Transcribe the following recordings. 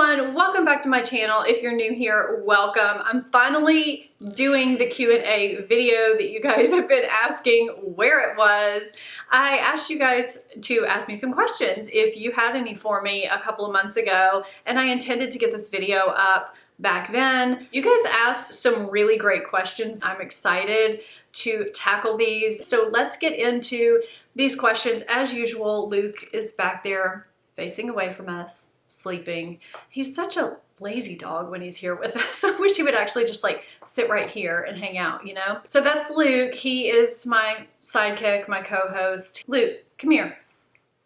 everyone, welcome back to my channel. If you're new here, welcome. I'm finally doing the Q&A video that you guys have been asking where it was. I asked you guys to ask me some questions if you had any for me a couple of months ago, and I intended to get this video up back then. You guys asked some really great questions. I'm excited to tackle these. So let's get into these questions. As usual, Luke is back there facing away from us, sleeping. He's such a lazy dog when he's here with us. I wish he would actually just like sit right here and hang out, you know? So that's Luke. He is my sidekick, my co-host. Luke, come here.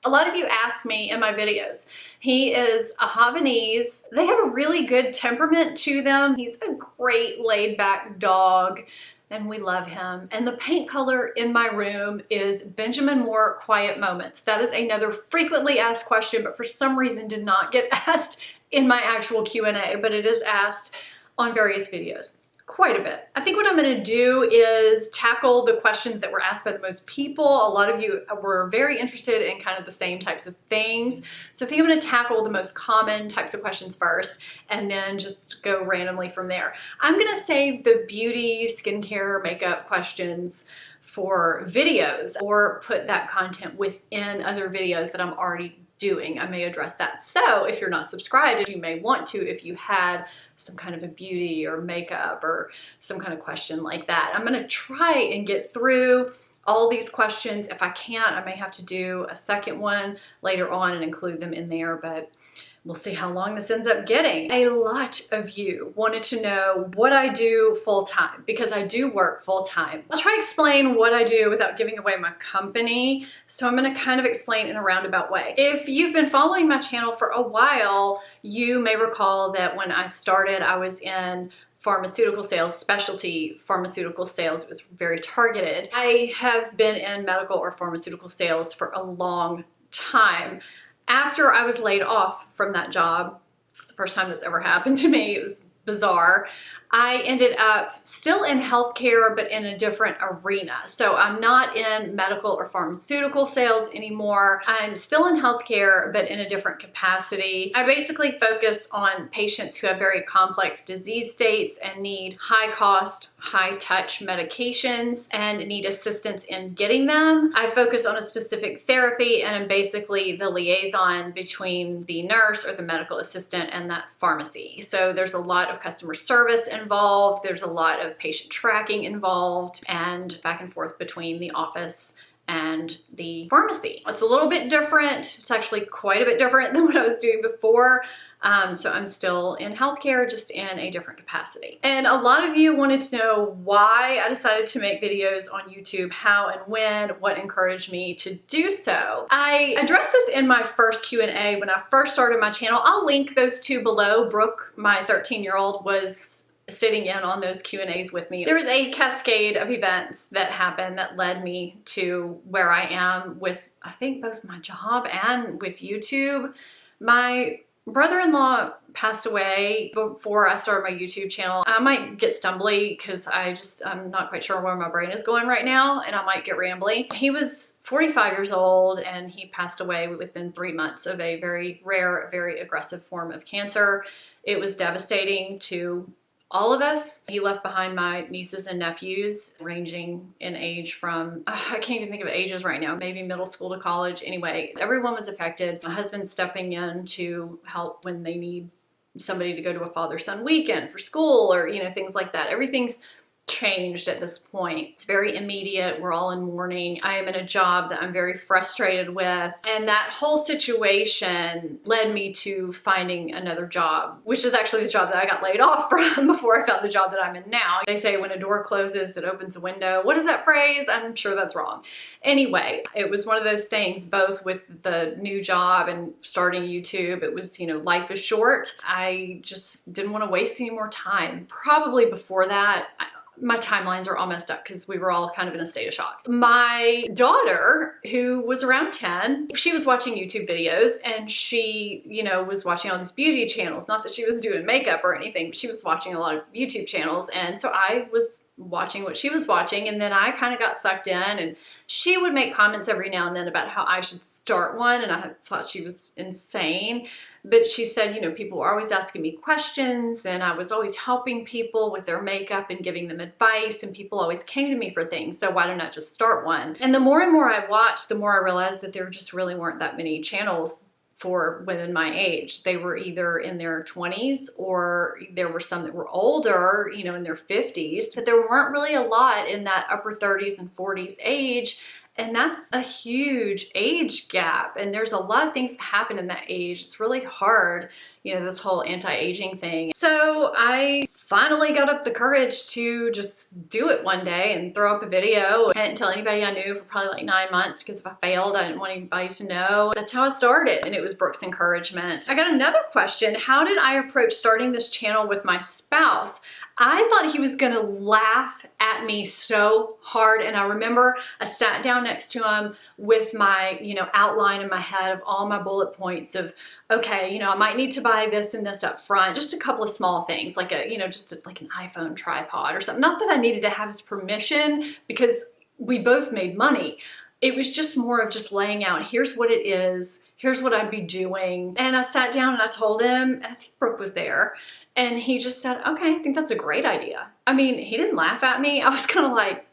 A lot of you ask me in my videos. He is a Havanese. They have a really good temperament to them. He's a great laid back dog and we love him. And the paint color in my room is Benjamin Moore Quiet Moments. That is another frequently asked question, but for some reason did not get asked in my actual Q&A, but it is asked on various videos. Quite a bit. I think what I'm going to do is tackle the questions that were asked by the most people. A lot of you were very interested in kind of the same types of things. So I think I'm going to tackle the most common types of questions first and then just go randomly from there. I'm going to save the beauty, skincare, makeup questions for videos or put that content within other videos that I'm already doing. I may address that. So if you're not subscribed, you may want to if you had some kind of a beauty or makeup or some kind of question like that. I'm going to try and get through all these questions. If I can't, I may have to do a second one later on and include them in there, but we'll see how long this ends up getting. A lot of you wanted to know what I do full-time because I do work full-time. I'll try to explain what I do without giving away my company. So I'm going to kind of explain in a roundabout way. If you've been following my channel for a while, you may recall that when I started, I was in pharmaceutical sales, specialty pharmaceutical sales. It was very targeted. I have been in medical or pharmaceutical sales for a long time. After I was laid off from that job, it's the first time that's ever happened to me. It was bizarre. I ended up still in healthcare, but in a different arena. So I'm not in medical or pharmaceutical sales anymore. I'm still in healthcare, but in a different capacity. I basically focus on patients who have very complex disease states and need high cost, high touch medications and need assistance in getting them. I focus on a specific therapy and I'm basically the liaison between the nurse or the medical assistant and that pharmacy. So there's a lot of customer service involved, there's a lot of patient tracking involved, and back and forth between the office and the pharmacy. It's a little bit different. It's actually quite a bit different than what I was doing before. So I'm still in healthcare, just in a different capacity. And a lot of you wanted to know why I decided to make videos on YouTube, how and when, what encouraged me to do so. I addressed this in my first Q&A when I first started my channel. I'll link those two below. Brooke, my 13-year-old, was sitting in on those Q&As with me. There was a cascade of events that happened that led me to where I am with, I think, both my job and with YouTube. My brother-in-law passed away before I started my YouTube channel. I might get stumbly because I'm not quite sure where my brain is going right now, and I might get rambly. He was 45 years old and he passed away within 3 months of a very rare, very aggressive form of cancer. It was devastating to all of us. He left behind my nieces and nephews, ranging in age from, I can't even think of ages right now, maybe middle school to college. Anyway, everyone was affected. My husband's stepping in to help when they need somebody to go to a father-son weekend for school or, you know, things like that. Everything's changed at this point. It's very immediate. We're all in mourning. I am in a job that I'm very frustrated with. And that whole situation led me to finding another job, which is actually the job that I got laid off from before I found the job that I'm in now. They say when a door closes, it opens a window. What is that phrase? I'm sure that's wrong. Anyway, it was one of those things, both with the new job and starting YouTube. It was, you know, life is short. I just didn't want to waste any more time. Probably before that, my timelines are all messed up because we were all kind of in a state of shock. My daughter, who was around 10, she was watching YouTube videos and she, you know, was watching all these beauty channels. Not that she was doing makeup or anything, but she was watching a lot of YouTube channels. And so I was watching what she was watching, and then I kind of got sucked in, and she would make comments every now and then about how I should start one, and I thought she was insane. But she said, you know, people were always asking me questions, and I was always helping people with their makeup and giving them advice, and people always came to me for things, so why don't I just start one? And the more and more I watched, the more I realized that there just really weren't that many channels for women my age. They were either in their 20s, or there were some that were older, you know, in their 50s, but there weren't really a lot in that upper 30s and 40s age. And that's a huge age gap. And there's a lot of things that happen in that age. It's really hard, you know, this whole anti-aging thing. So I finally got up the courage to just do it one day and throw up a video. I didn't tell anybody I knew for probably like 9 months, because if I failed, I didn't want anybody to know. That's how I started. And it was Brooke's encouragement. I got another question. How did I approach starting this channel with my spouse? I thought he was gonna laugh at me so hard. And I remember I sat down next to him with my, you know, outline in my head of all my bullet points of, okay, you know, I might need to buy this and this up front, just a couple of small things, like a, you know, like an iPhone tripod or something. Not that I needed to have his permission, because we both made money. It was just more of just laying out, here's what it is, here's what I'd be doing. And I sat down and I told him, and I think Brooke was there, and he just said, okay, I think that's a great idea. I mean, he didn't laugh at me. I was kind of like,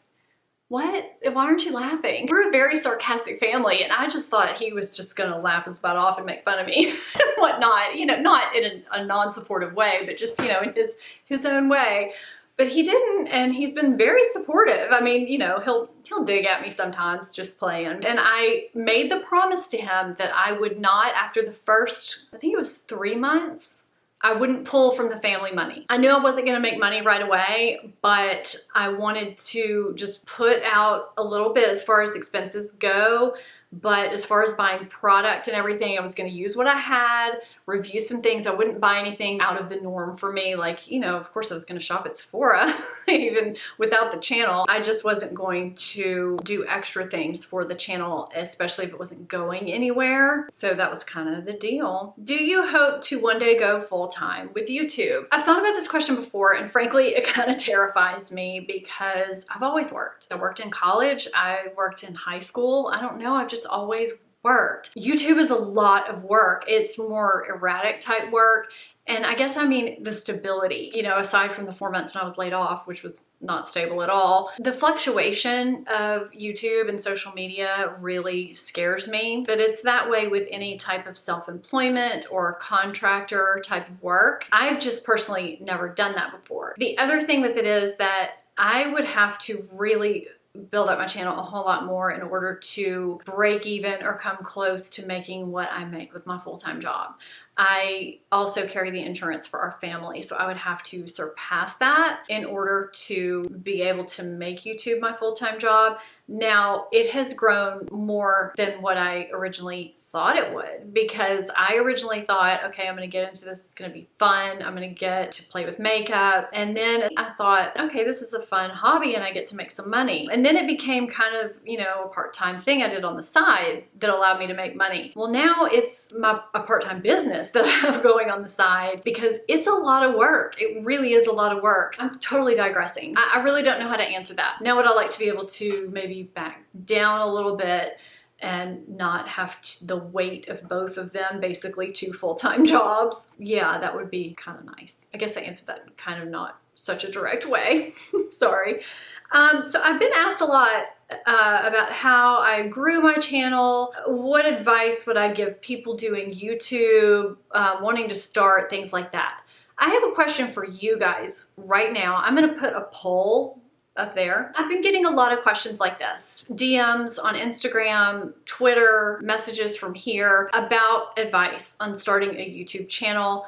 what? Why aren't you laughing? We're a very sarcastic family, and I just thought he was just gonna laugh his butt off and make fun of me and whatnot. You know, not in a non-supportive way, but just, you know, in his own way. But he didn't, and he's been very supportive. I mean, you know, he'll dig at me sometimes just playing. And I made the promise to him that I would not, after the first, I think it was 3 months, I wouldn't pull from the family money. I knew I wasn't gonna make money right away, but I wanted to just put out a little bit as far as expenses go. But as far as buying product and everything, I was gonna use what I had, review some things. I wouldn't buy anything out of the norm for me. Like, you know, of course I was gonna shop at Sephora, even without the channel. I just wasn't going to do extra things for the channel, especially if it wasn't going anywhere. So that was kind of the deal. Do you hope to one day go full-time with YouTube? I've thought about this question before, and frankly, it kind of terrifies me because I've always worked. I worked in college, I worked in high school. I don't know, I've just always worked. YouTube is a lot of work. It's more erratic type work. And I guess I mean the stability, you know, aside from the 4 months when I was laid off, which was not stable at all. The fluctuation of YouTube and social media really scares me, but it's that way with any type of self-employment or contractor type of work. I've just personally never done that before. The other thing with it is that I would have to really build up my channel a whole lot more in order to break even or come close to making what I make with my full-time job. I also carry the insurance for our family, so I would have to surpass that in order to be able to make YouTube my full-time job. Now, it has grown more than what I originally thought it would, because I originally thought, okay, I'm gonna get into this, it's gonna be fun, I'm gonna get to play with makeup, and then I thought, okay, this is a fun hobby and I get to make some money. And then it became kind of, you know, a part-time thing I did on the side that allowed me to make money. Well, now it's a part-time business that I have going on the side, because it's a lot of work. It really is a lot of work. I'm totally digressing. I really don't know how to answer that. Now would I like to be able to maybe back down a little bit and not have the weight of both of them, basically 2 full-time jobs? Yeah, that would be kind of nice. I guess I answered that in kind of not such a direct way. Sorry. So I've been asked a lot about how I grew my channel. What advice would I give people doing YouTube, wanting to start, things like that? I have a question for you guys right now. I'm gonna put a poll up there. I've been getting a lot of questions like this, DMs on Instagram, Twitter, messages from here about advice on starting a YouTube channel.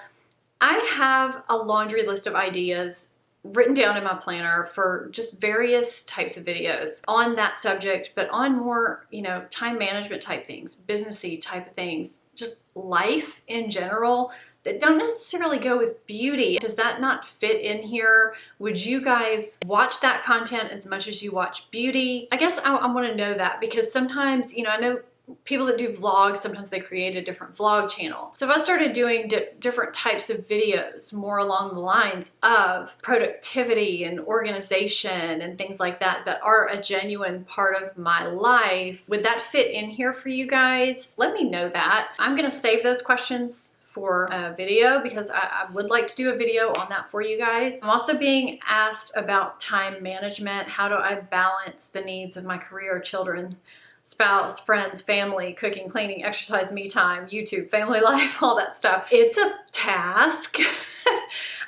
I have a laundry list of ideas written down in my planner for just various types of videos on that subject, but on more, you know, time management type things, businessy type of things, just life in general that don't necessarily go with beauty. Does that not fit in here? Would you guys watch that content as much as you watch beauty? I guess I want to know that, because sometimes, you know, I know people that do vlogs, sometimes they create a different vlog channel. So if I started doing different types of videos more along the lines of productivity and organization and things like that, that are a genuine part of my life, would that fit in here for you guys? Let me know that. I'm gonna save those questions for a video because I would like to do a video on that for you guys. I'm also being asked about time management. How do I balance the needs of my career, children, spouse, friends, family, cooking, cleaning, exercise, me time, YouTube, family life, all that stuff. It's a task.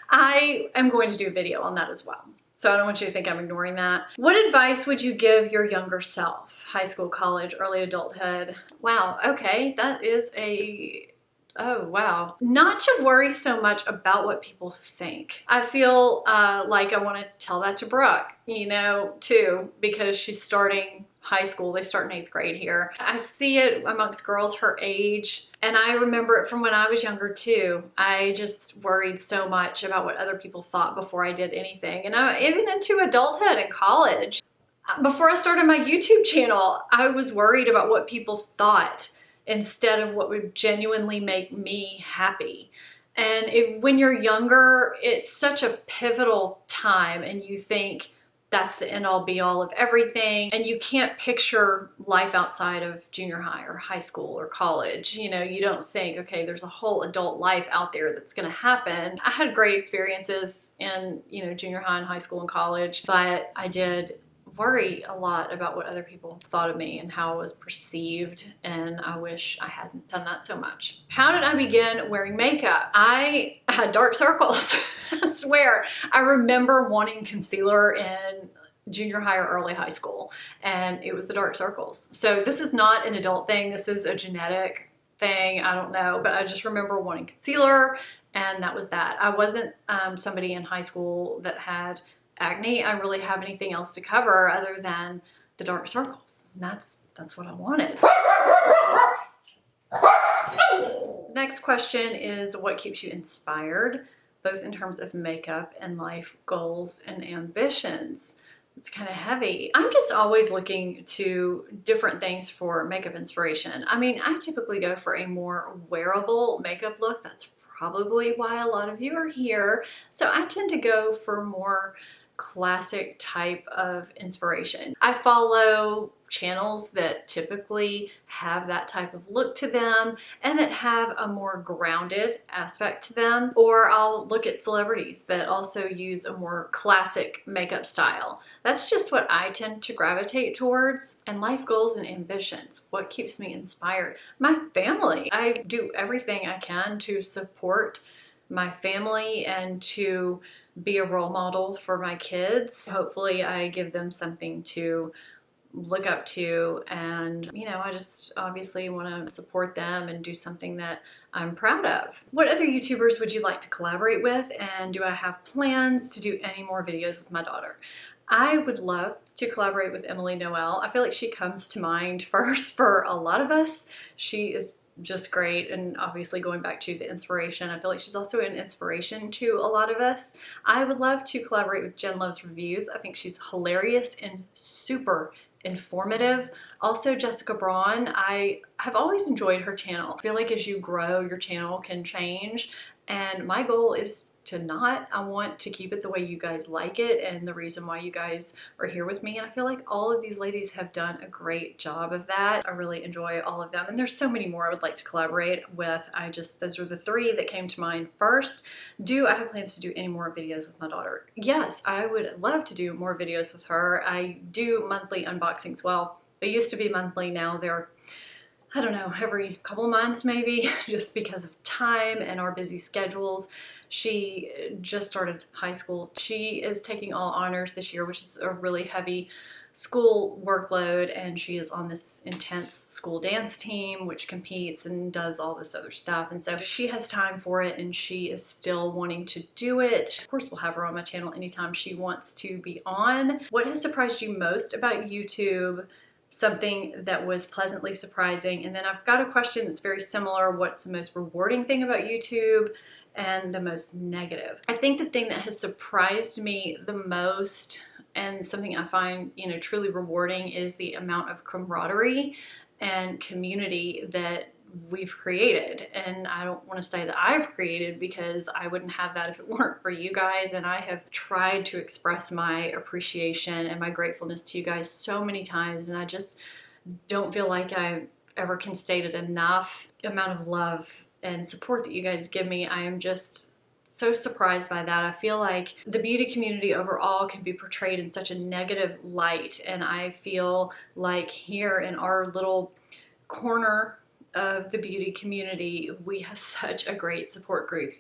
I am going to do a video on that as well. So I don't want you to think I'm ignoring that. What advice would you give your younger self? High school, college, early adulthood. Wow, okay, that is oh, wow. Not to worry so much about what people think. I feel like I want to tell that to Brooke, you know, too, because she's starting high school. They start in 8th grade here. I see it amongst girls her age, and I remember it from when I was younger too. I just worried so much about what other people thought before I did anything. And even into adulthood and college. Before I started my YouTube channel, I was worried about what people thought instead of what would genuinely make me happy. And when you're younger, it's such a pivotal time and you think that's the end all be all of everything. And you can't picture life outside of junior high or high school or college. You know, you don't think, okay, there's a whole adult life out there that's gonna happen. I had great experiences in, you know, junior high and high school and college, but I did worry a lot about what other people thought of me and how I was perceived, and I wish I hadn't done that so much. How did I begin wearing makeup? I had dark circles. I swear. I remember wanting concealer in junior high or early high school, and it was the dark circles. So this is not an adult thing. This is a genetic thing. I don't know, but I just remember wanting concealer, and that was that. I wasn't somebody in high school that had acne. I really have anything else to cover other than the dark circles. And that's what I wanted. Next question is, what keeps you inspired, both in terms of makeup and life goals and ambitions? It's kind of heavy. I'm just always looking to different things for makeup inspiration. I mean, I typically go for a more wearable makeup look. That's probably why a lot of you are here. So I tend to go for more classic type of inspiration. I follow channels that typically have that type of look to them and that have a more grounded aspect to them, or I'll look at celebrities that also use a more classic makeup style. That's just what I tend to gravitate towards. And life goals and ambitions, what keeps me inspired? My family. I do everything I can to support my family and to be a role model for my kids. Hopefully I give them something to look up to, and you know, I just obviously want to support them and do something that I'm proud of. What other YouTubers would you like to collaborate with, and do I have plans to do any more videos with my daughter? I would love to collaborate with Emily Noel. I feel like she comes to mind first for a lot of us. She is just great, and obviously going back to the inspiration, I feel like she's also an inspiration to a lot of us. I would love to collaborate with Jen Loves Reviews. I think she's hilarious and super informative. Also Jessica Braun, I have always enjoyed her channel. I feel like as you grow, your channel can change, and my goal is to not. I want to keep it the way you guys like it and the reason why you guys are here with me. And I feel like all of these ladies have done a great job of that. I really enjoy all of them. And there's so many more I would like to collaborate with. Those are the 3 that came to mind first. Do I have plans to do any more videos with my daughter? Yes, I would love to do more videos with her. I do monthly unboxings. Well, they used to be monthly. Now they're, I don't know, every couple months maybe, just because of time and our busy schedules. She just started high school. She is taking all honors this year, which is a really heavy school workload, and she is on this intense school dance team, which competes and does all this other stuff. And so she has time for it, and she is still wanting to do it. Of course, we'll have her on my channel anytime she wants to be on. What has surprised you most about YouTube? Something that was pleasantly surprising. And then I've got a question that's very similar. What's the most rewarding thing about YouTube? And the most negative. I think the thing that has surprised me the most, and something I find, you know, truly rewarding, is the amount of camaraderie and community that we've created. And I don't want to say that I've created, because I wouldn't have that if it weren't for you guys. And I have tried to express my appreciation and my gratefulness to you guys so many times, and I just don't feel like I ever can state it enough. Amount of love and support that you guys give me. I am just so surprised by that. I feel like the beauty community overall can be portrayed in such a negative light, and I feel like here in our little corner of the beauty community, we have such a great support group.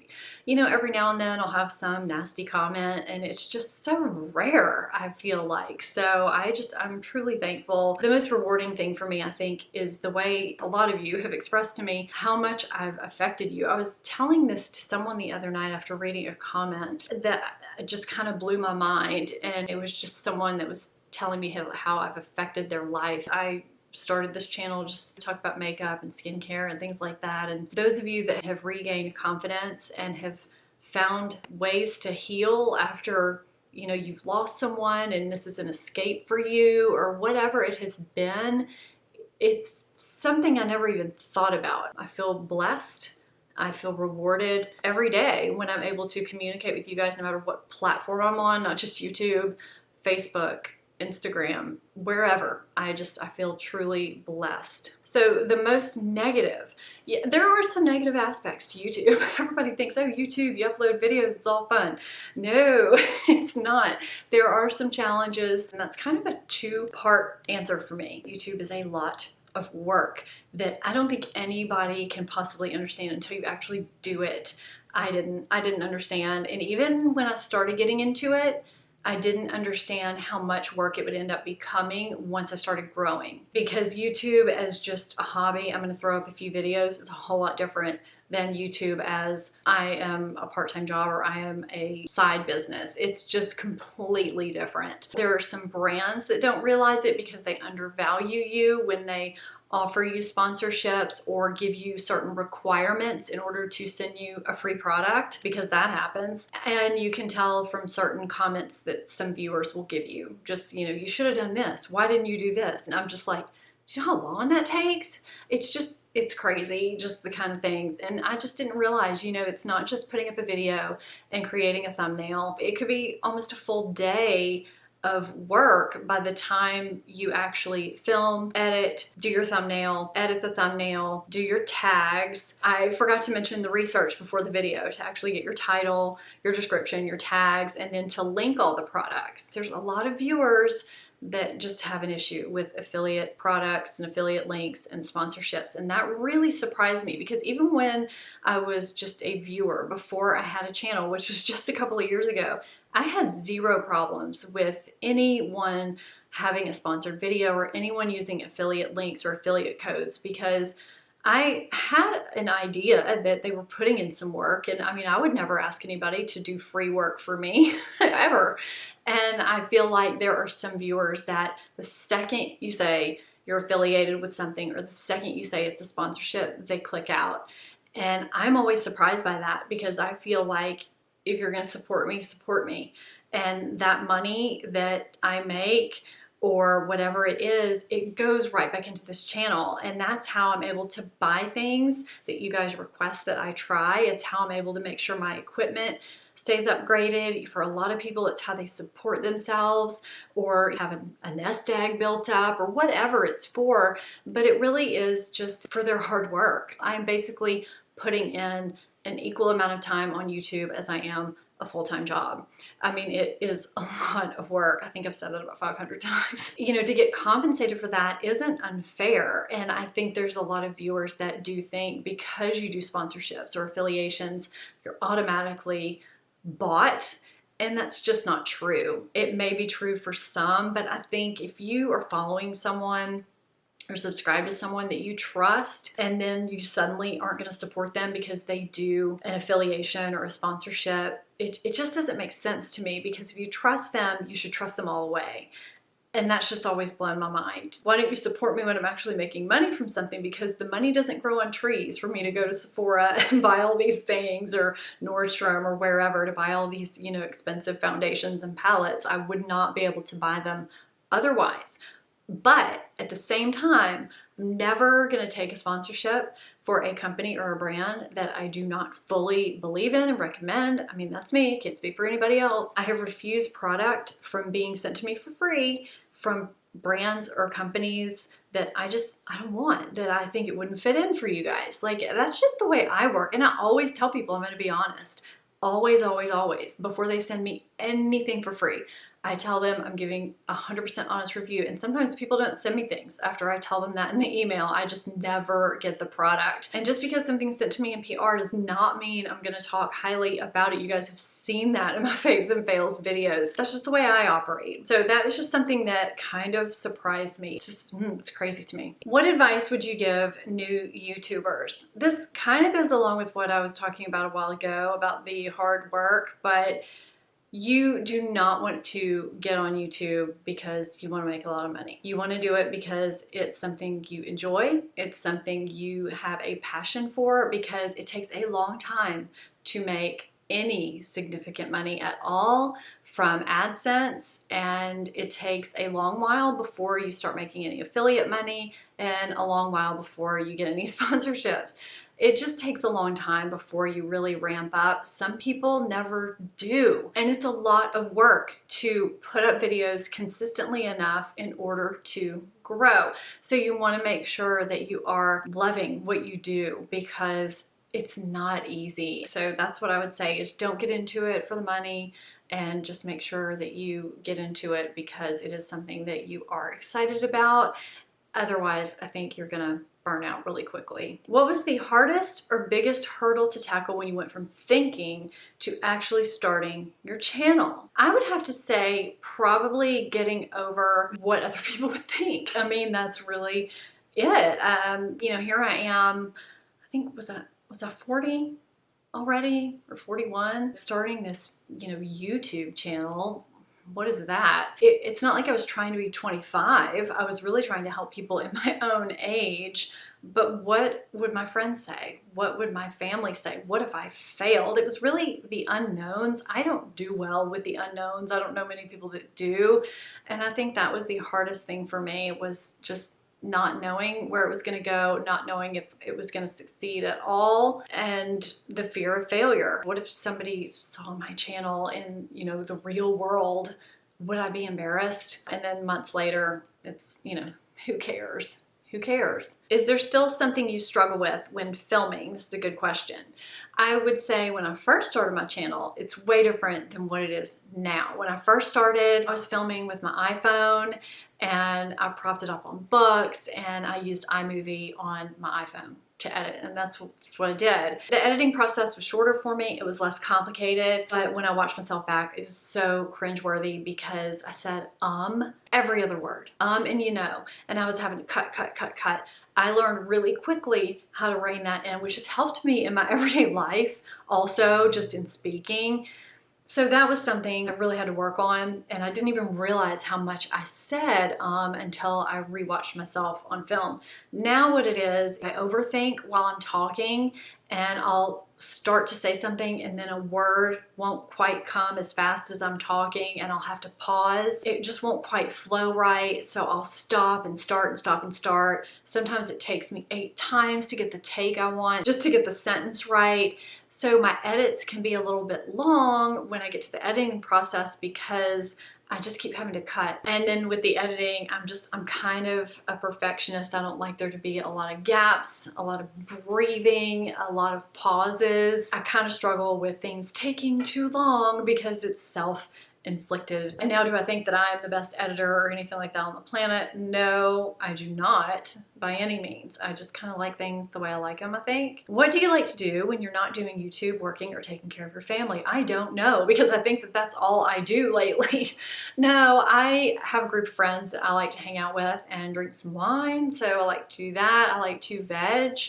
You know, every now and then I'll have some nasty comment, and it's just so rare, I feel like. So I'm truly thankful. The most rewarding thing for me, I think, is the way a lot of you have expressed to me how much I've affected you. I was telling this to someone the other night after reading a comment that just kind of blew my mind, and it was just someone that was telling me how I've affected their life. I started this channel just to talk about makeup and skincare and things like that. And those of you that have regained confidence and have found ways to heal after, you know, you've lost someone and this is an escape for you, or whatever it has been, it's something I never even thought about. I feel blessed. I feel rewarded every day when I'm able to communicate with you guys, no matter what platform I'm on, not just YouTube, Facebook, Instagram, wherever. I feel truly blessed. So the most negative, yeah, there are some negative aspects to YouTube. Everybody thinks, oh, YouTube, you upload videos, it's all fun. No, it's not. There are some challenges, and that's kind of a two-part answer for me. YouTube is a lot of work that I don't think anybody can possibly understand until you actually do it. I didn't understand. And even when I started getting into it, I didn't understand how much work it would end up becoming once I started growing. Because YouTube as just a hobby, I'm going to throw up a few videos, it's a whole lot different than YouTube as I am a part-time job or I am a side business. It's just completely different. There are some brands that don't realize it because they undervalue you when they offer you sponsorships or give you certain requirements in order to send you a free product, because that happens. And you can tell from certain comments that some viewers will give you, just, you know, you should have done this. Why didn't you do this? And I'm just like, do you know how long that takes? It's crazy, just the kind of things. And I just didn't realize, you know, it's not just putting up a video and creating a thumbnail. It could be almost a full day of work by the time you actually film, edit, do your thumbnail, edit the thumbnail, do your tags. I forgot to mention the research before the video to actually get your title, your description, your tags, and then to link all the products. There's a lot of viewers that just have an issue with affiliate products and affiliate links and sponsorships. And that really surprised me, because even when I was just a viewer before I had a channel, which was just a couple of years ago, I had zero problems with anyone having a sponsored video or anyone using affiliate links or affiliate codes, because I had an idea that they were putting in some work. And I mean, I would never ask anybody to do free work for me ever. And I feel like there are some viewers that the second you say you're affiliated with something, or the second you say it's a sponsorship, they click out. And I'm always surprised by that, because I feel like if you're going to support me, support me. And that money that I make, or whatever it is, it goes right back into this channel. And that's how I'm able to buy things that you guys request that I try. It's how I'm able to make sure my equipment stays upgraded. For a lot of people, it's how they support themselves or have a nest egg built up or whatever it's for. But it really is just for their hard work. I'm basically putting in an equal amount of time on YouTube as I am a full-time job. I mean, it is a lot of work. I think I've said that about 500 times. You know, to get compensated for that isn't unfair. And I think there's a lot of viewers that do think because you do sponsorships or affiliations, you're automatically bought. And that's just not true. It may be true for some, but I think if you are following someone or subscribe to someone that you trust, and then you suddenly aren't going to support them because they do an affiliation or a sponsorship, it just doesn't make sense to me. Because if you trust them, you should trust them all the way. And that's just always blown my mind. Why don't you support me when I'm actually making money from something? Because the money doesn't grow on trees for me to go to Sephora and buy all these things, or Nordstrom or wherever to buy all these, you know, expensive foundations and palettes. I would not be able to buy them otherwise. But at the same time, I'm never gonna take a sponsorship for a company or a brand that I do not fully believe in and recommend. I mean, that's me, can't speak for anybody else. I have refused product from being sent to me for free from brands or companies that I don't want, that I think it wouldn't fit in for you guys. Like, that's just the way I work. And I always tell people I'm gonna be honest. Always, always, always. Before they send me anything for free, I tell them I'm giving 100% honest review. And sometimes people don't send me things after I tell them that in the email. I just never get the product. And just because something's sent to me in PR does not mean I'm gonna talk highly about it. You guys have seen that in my faves and fails videos. That's just the way I operate. So that is just something that kind of surprised me. It's just, it's crazy to me. What advice would you give new YouTubers? This kind of goes along with what I was talking about a while ago about the hard work, but you do not want to get on YouTube because you want to make a lot of money. You want to do it because it's something you enjoy. It's something you have a passion for, because it takes a long time to make any significant money at all from AdSense, and it takes a long while before you start making any affiliate money and a long while before you get any sponsorships. It just takes a long time before you really ramp up. Some people never do. And it's a lot of work to put up videos consistently enough in order to grow. So you want to make sure that you are loving what you do, because it's not easy. So that's what I would say, is don't get into it for the money, and just make sure that you get into it because it is something that you are excited about. Otherwise, I think you're gonna burn out really quickly. What was the hardest or biggest hurdle to tackle when you went from thinking to actually starting your channel? I would have to say probably getting over what other people would think. I mean, that's really it. You know, here I am, I think, was I 40 already, or 41? Starting this, you know, YouTube channel. What is that? It's not like I was trying to be 25. I was really trying to help people in my own age. But what would my friends say? What would my family say? What if I failed? It was really the unknowns. I don't do well with the unknowns. I don't know many people that do. And I think that was the hardest thing for me, was just not knowing where it was going to go, not knowing if it was going to succeed at all, and the fear of failure. What if somebody saw my channel in, you know, the real world? Would I be embarrassed? And then months later, it's, you know, who cares? Who cares? Is there still something you struggle with when filming? This is a good question. I would say when I first started my channel, it's way different than what it is now. When I first started, I was filming with my iPhone, and I propped it up on books, and I used iMovie on my iPhone to edit, and that's what I did. The editing process was shorter for me. It was less complicated, but when I watched myself back, it was so cringeworthy because I said every other word, and you know, and I was having to cut. I learned really quickly how to rein that in, which has helped me in my everyday life, also just in speaking. So that was something I really had to work on, and I didn't even realize how much I said until I rewatched myself on film. Now what it is, I overthink while I'm talking, and I'll start to say something and then a word won't quite come as fast as I'm talking, and I'll have to pause. It just won't quite flow right, so I'll stop and start and stop and start. Sometimes it takes me 8 times to get the take I want, just to get the sentence right. So my edits can be a little bit long when I get to the editing process because I just keep having to cut. And then with the editing, I'm kind of a perfectionist. I don't like there to be a lot of gaps, a lot of breathing, a lot of pauses. I kind of struggle with things taking too long because it's self-inflicted. And now, do I think that I'm the best editor or anything like that on the planet? No, I do not by any means. I just kind of like things the way I like them, I think. What do you like to do when you're not doing YouTube, working, or taking care of your family? I don't know, because I think that that's all I do lately. No, I have a group of friends that I like to hang out with and drink some wine, so I like to do that. I like to veg.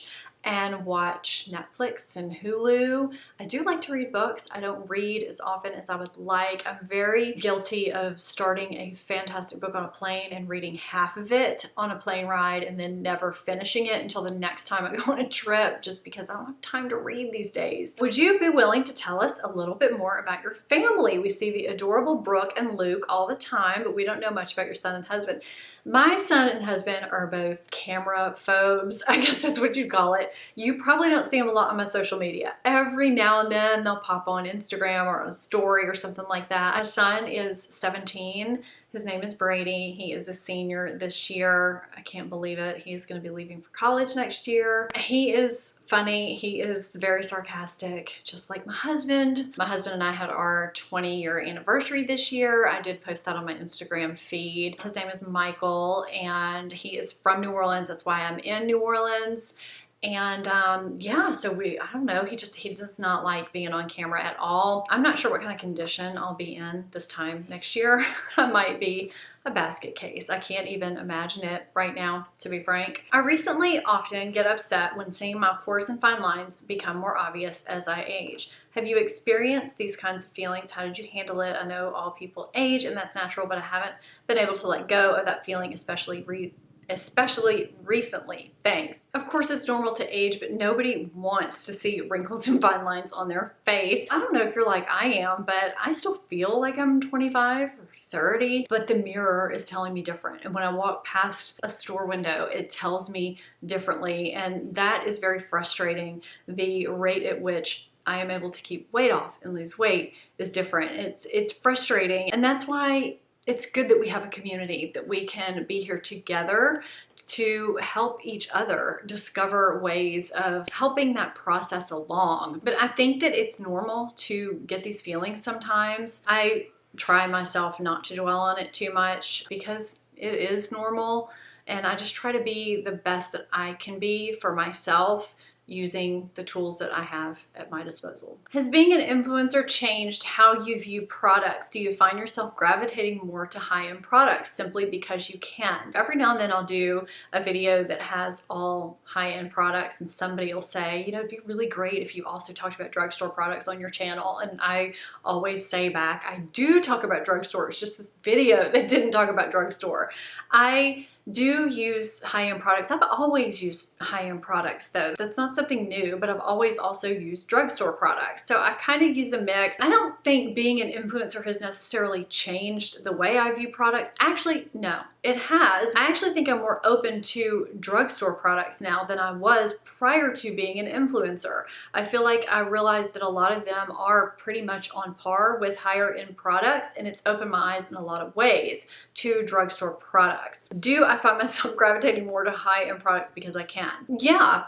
and watch Netflix and Hulu. I do like to read books. I don't read as often as I would like. I'm very guilty of starting a fantastic book on a plane and reading half of it on a plane ride and then never finishing it until the next time I go on a trip, just because I don't have time to read these days. Would you be willing to tell us a little bit more about your family? We see the adorable Brooke and Luke all the time, but we don't know much about your son and husband. My son and husband are both camera phobes, I guess that's what you'd call it. You probably don't see them a lot on my social media. Every now and then they'll pop on Instagram or a story or something like that. My son is 17. His name is Brady. He is a senior this year. I can't believe it. He's going to be leaving for college next year. He is funny. He is very sarcastic, just like my husband. My husband and I had our 20-year anniversary this year. I did post that on my Instagram feed. His name is Michael, and he is from New Orleans. That's why I'm in New Orleans. And yeah, so I don't know, he does not like being on camera at all. I'm not sure what kind of condition I'll be in this time next year. I might be a basket case. I can't even imagine it right now, to be frank. I recently often get upset when seeing my pores and fine lines become more obvious as I age. Have you experienced these kinds of feelings? How did you handle it? I know all people age and that's natural, but I haven't been able to let go of that feeling, especially recently. Thanks. Of course, it's normal to age, but nobody wants to see wrinkles and fine lines on their face. I don't know if you're like I am, but I still feel like I'm 25 or 30, but the mirror is telling me different. And when I walk past a store window, it tells me differently. And that is very frustrating. The rate at which I am able to keep weight off and lose weight is different. It's frustrating. And that's why it's good that we have a community, that we can be here together to help each other discover ways of helping that process along. But I think that it's normal to get these feelings sometimes. I try myself not to dwell on it too much because it is normal, and I just try to be the best that I can be for myself using the tools that I have at my disposal. Has being an influencer changed how you view products? Do you find yourself gravitating more to high-end products simply because you can? Every now and then I'll do a video that has all high-end products, and somebody will say, you know, it'd be really great if you also talked about drugstore products on your channel. And I always say back, I do talk about drugstore. It's just this video that didn't talk about drugstore. I do use high-end products. I've always used high-end products though. That's not something new, but I've always also used drugstore products. So I kind of use a mix. I don't think being an influencer has necessarily changed the way I view products. Actually, no, it has. I actually think I'm more open to drugstore products now than I was prior to being an influencer. I feel like I realized that a lot of them are pretty much on par with higher end products, and it's opened my eyes in a lot of ways to drugstore products. Do I find myself gravitating more to high-end products because I can? Yeah,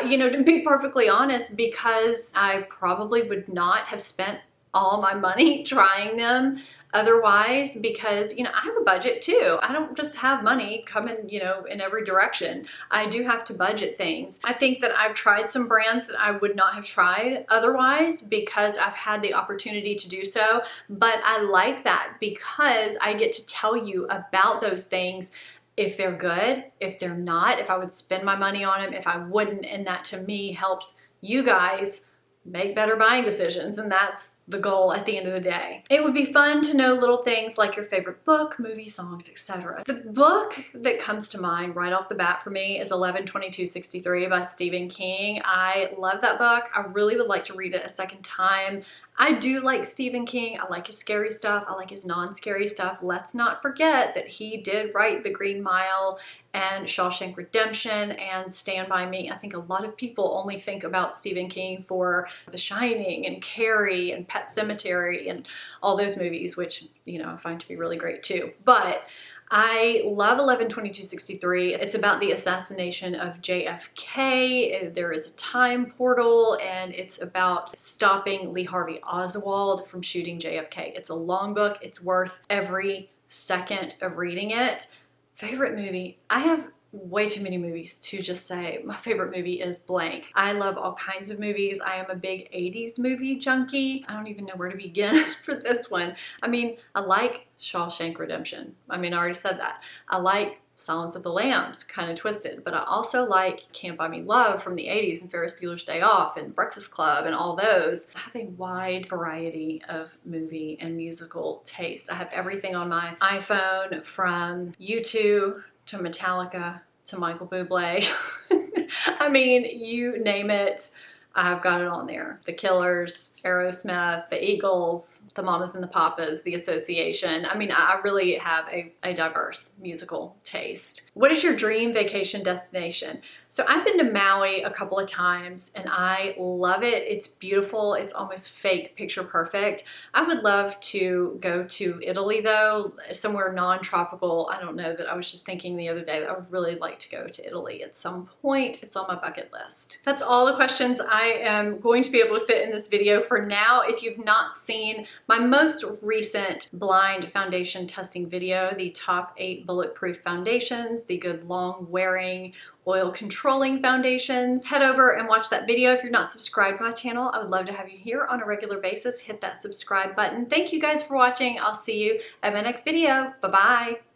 you know, to be perfectly honest, because I probably would not have spent all my money trying them otherwise, because, you know, I have a budget too. I don't just have money coming, you know, in every direction. I do have to budget things. I think that I've tried some brands that I would not have tried otherwise because I've had the opportunity to do so, but I like that because I get to tell you about those things, if they're good, if they're not, if I would spend my money on them, if I wouldn't, and that to me helps you guys make better buying decisions, and that's the goal at the end of the day. It would be fun to know little things like your favorite book, movie, songs, etc. The book that comes to mind right off the bat for me is 11/22/63 by Stephen King. I love that book. I really would like to read it a second time. I do like Stephen King. I like his scary stuff. I like his non-scary stuff. Let's not forget that he did write The Green Mile and Shawshank Redemption and Stand By Me. I think a lot of people only think about Stephen King for The Shining and Carrie and Pet Sematary and all those movies, which, you know, I find to be really great too. But I love 11/22/63. It's about the assassination of JFK. There is a time portal, and it's about stopping Lee Harvey Oswald from shooting JFK. It's a long book. It's worth every second of reading it. Favorite movie? I have way too many movies to just say my favorite movie is blank. I love all kinds of movies. I am a big 80s movie junkie. I don't even know where to begin for this one. I mean, I like Shawshank Redemption. I mean, I already said that. I like Silence of the Lambs, kind of twisted, but I also like Can't Buy Me Love from the 80s and Ferris Bueller's Day Off and Breakfast Club and all those. I have a wide variety of movie and musical taste. I have everything on my iPhone from YouTube to Metallica to Michael Bublé. I mean, you name it, I've got it on there. The Killers, Aerosmith, the Eagles, the Mamas and the Papas, the Association. I mean, I really have a diverse musical taste. What is your dream vacation destination? So I've been to Maui a couple of times and I love it. It's beautiful. It's almost fake picture perfect. I would love to go to Italy though, somewhere non-tropical. I don't know, but I was just thinking the other day that I would really like to go to Italy at some point. It's on my bucket list. That's all the questions I am going to be able to fit in this video for now. If you've not seen my most recent blind foundation testing video, the top 8 bulletproof foundations, the good long wearing oil controlling foundations, head over and watch that video. If you're not subscribed to my channel, I would love to have you here on a regular basis. Hit that subscribe button. Thank you guys for watching. I'll see you at my next video. Bye-bye.